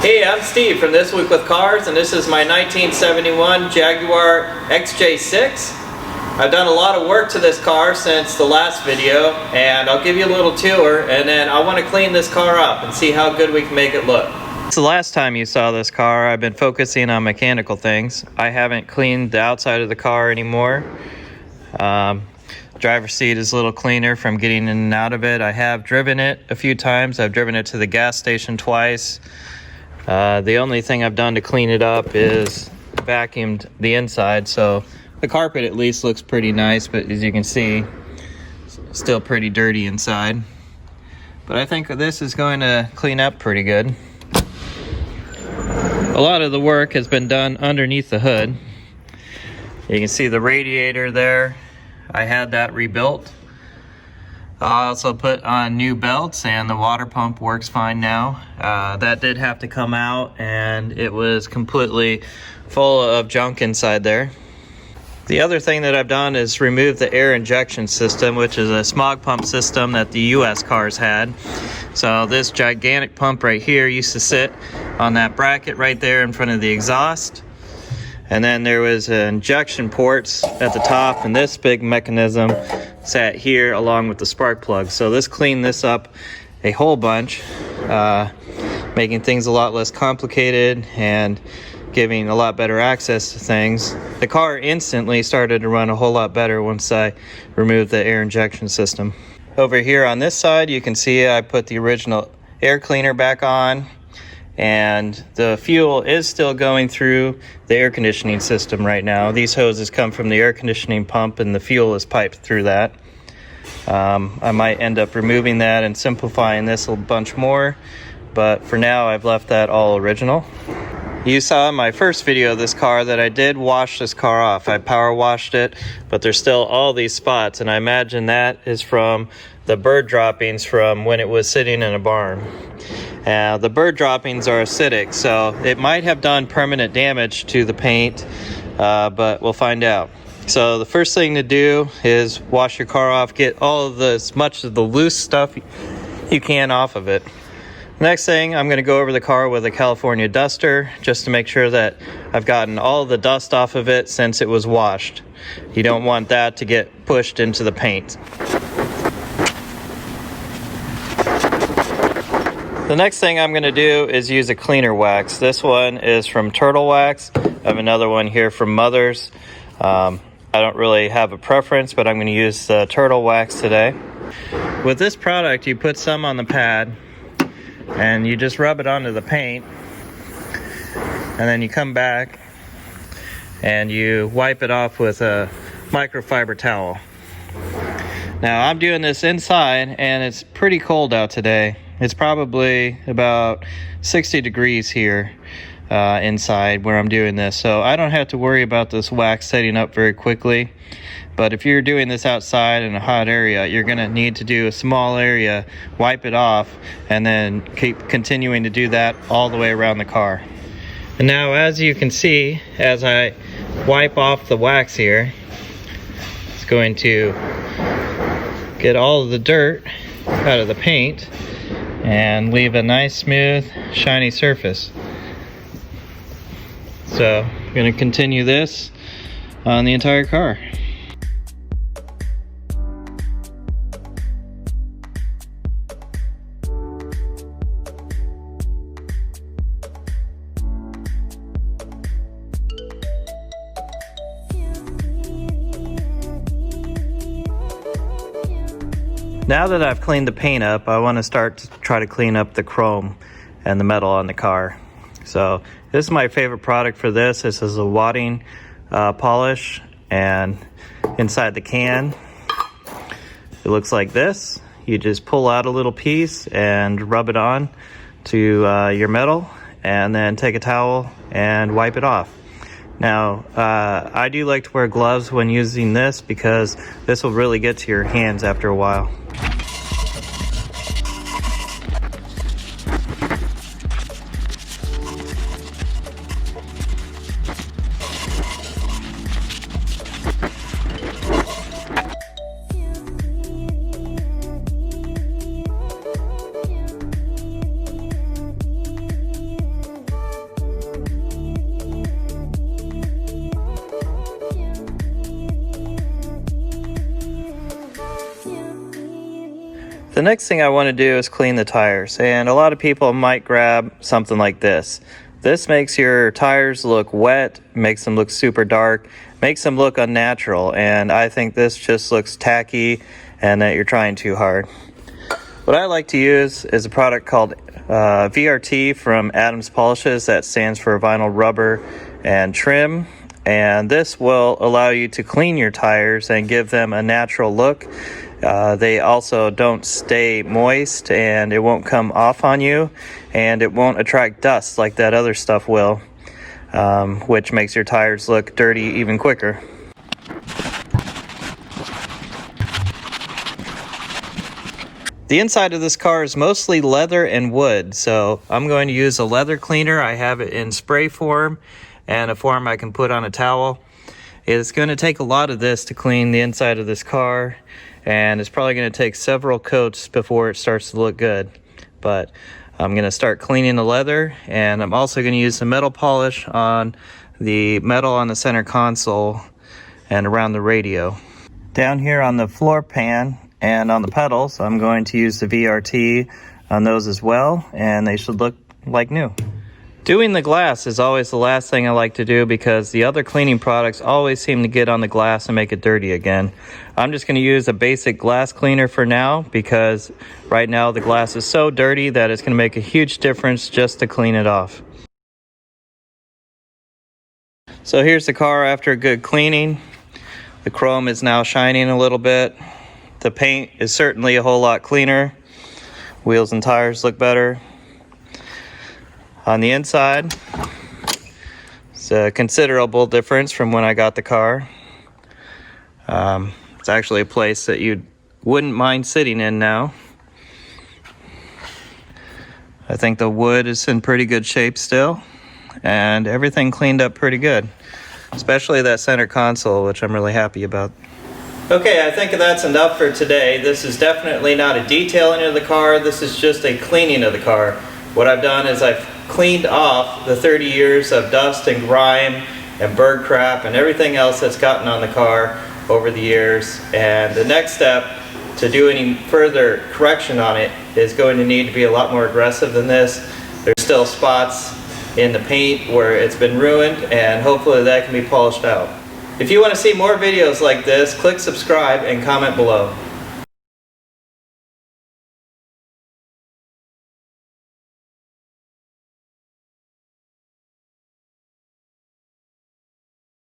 Hey, I'm Steve from This Week with Cars, and this is my 1971 Jaguar XJ6. I've done a lot of work to this car since the last video, and I'll give you a little tour, and then I want to clean this car up and see how good we can make it look. So the last time you saw this car, I've been focusing on mechanical things. I haven't cleaned the outside of the car anymore. Driver's seat is a little cleaner from getting in and out of it. I have driven it a few times. I've driven it to the gas station twice. The only thing I've done to clean it up is vacuumed the inside, so the carpet at least looks pretty nice, but as you can see, it's still pretty dirty inside. But I think this is going to clean up pretty good. A lot of the work has been done underneath the hood. You can see the radiator there. I had that rebuilt. I also put on new belts, and the water pump works fine now. That did have to come out, and it was completely full of junk inside there. The other thing that I've done is remove the air injection system, which is a smog pump system that the US cars had. So this gigantic pump right here used to sit on that bracket right there in front of the exhaust. And then there was injection ports at the top, and this big mechanism sat here along with the spark plug. So this cleaned this up a whole bunch, making things a lot less complicated and giving a lot better access to things. The car instantly started to run a whole lot better once I removed the air injection system. Over here on this side, you can see I put the original air cleaner back on, and the fuel is still going through the air conditioning system right now. These hoses come from the air conditioning pump, and the fuel is piped through that. I might end up removing that and simplifying this a bunch more, but for now I've left that all original. You saw in my first video of this car that I did wash this car off. I power washed it, but there's still all these spots, and I imagine that is from the bird droppings from when it was sitting in a barn. The bird droppings are acidic, so it might have done permanent damage to the paint, but we'll find out. So the first thing to do is wash your car off, get all of as much of the loose stuff you can off of it. Next thing, I'm going to go over the car with a California duster just to make sure that I've gotten all the dust off of it since it was washed. You don't want that to get pushed into the paint. The next thing I'm going to do is use a cleaner wax. This one is from Turtle Wax. I have another one here from Mother's. I don't really have a preference, but I'm going to use the Turtle Wax today. With this product, you put some on the pad, and you just rub it onto the paint, and then you come back and you wipe it off with a microfiber towel. Now I'm doing this inside, and it's pretty cold out today. It's probably about 60 degrees here inside where I'm doing this, so I don't have to worry about this wax setting up very quickly. But if you're doing this outside in a hot area, you're going to need to do a small area, wipe it off, and then keep continuing to do that all the way around the car. And now, as you can see, as I wipe off the wax here, it's going to get all of the dirt out of the paint and leave a nice, smooth, shiny surface. So I'm going to continue this on the entire car. Now that I've cleaned the paint up, I want to start to try to clean up the chrome and the metal on the car. So this is my favorite product for this. This is a wadding polish, and inside the can it looks like this. You just pull out a little piece and rub it on to your metal, and then take a towel and wipe it off. Now I do like to wear gloves when using this because this will really get to your hands after a while. The next thing I want to do is clean the tires, and a lot of people might grab something like this. This makes your tires look wet, makes them look super dark, makes them look unnatural, and I think this just looks tacky and that you're trying too hard. What I like to use is a product called VRT from Adams Polishes, that stands for vinyl rubber and trim, and this will allow you to clean your tires and give them a natural look. They also don't stay moist, and it won't come off on you, and it won't attract dust like that other stuff will, which makes your tires look dirty even quicker. The inside of this car is mostly leather and wood, so I'm going to use a leather cleaner. I have it in spray form and a form I can put on a towel. It's going to take a lot of this to clean the inside of this car, and it's probably going to take several coats before it starts to look good. But I'm going to start cleaning the leather, and I'm also going to use the metal polish on the metal on the center console and around the radio. Down here on the floor pan and on the pedals, I'm going to use the VRT on those as well, and they should look like new. Doing the glass is always the last thing I like to do because the other cleaning products always seem to get on the glass and make it dirty again. I'm just going to use a basic glass cleaner for now because right now the glass is so dirty that it's going to make a huge difference just to clean it off. So here's the car after a good cleaning. The chrome is now shining a little bit. The paint is certainly a whole lot cleaner. Wheels and tires look better. On the inside, it's a considerable difference from when I got the car. It's actually a place that you wouldn't mind sitting in now. I think the wood is in pretty good shape still, and everything cleaned up pretty good, especially that center console, which I'm really happy about. Okay, I think that's enough for today. This is definitely not a detailing of the car. This is just a cleaning of the car. What I've done is I've cleaned off the 30 years of dust and grime and bird crap and everything else that's gotten on the car over the years. And the next step to do any further correction on it is going to need to be a lot more aggressive than this. There's still spots in the paint where it's been ruined, and hopefully that can be polished out. If you want to see more videos like this, click subscribe and comment below.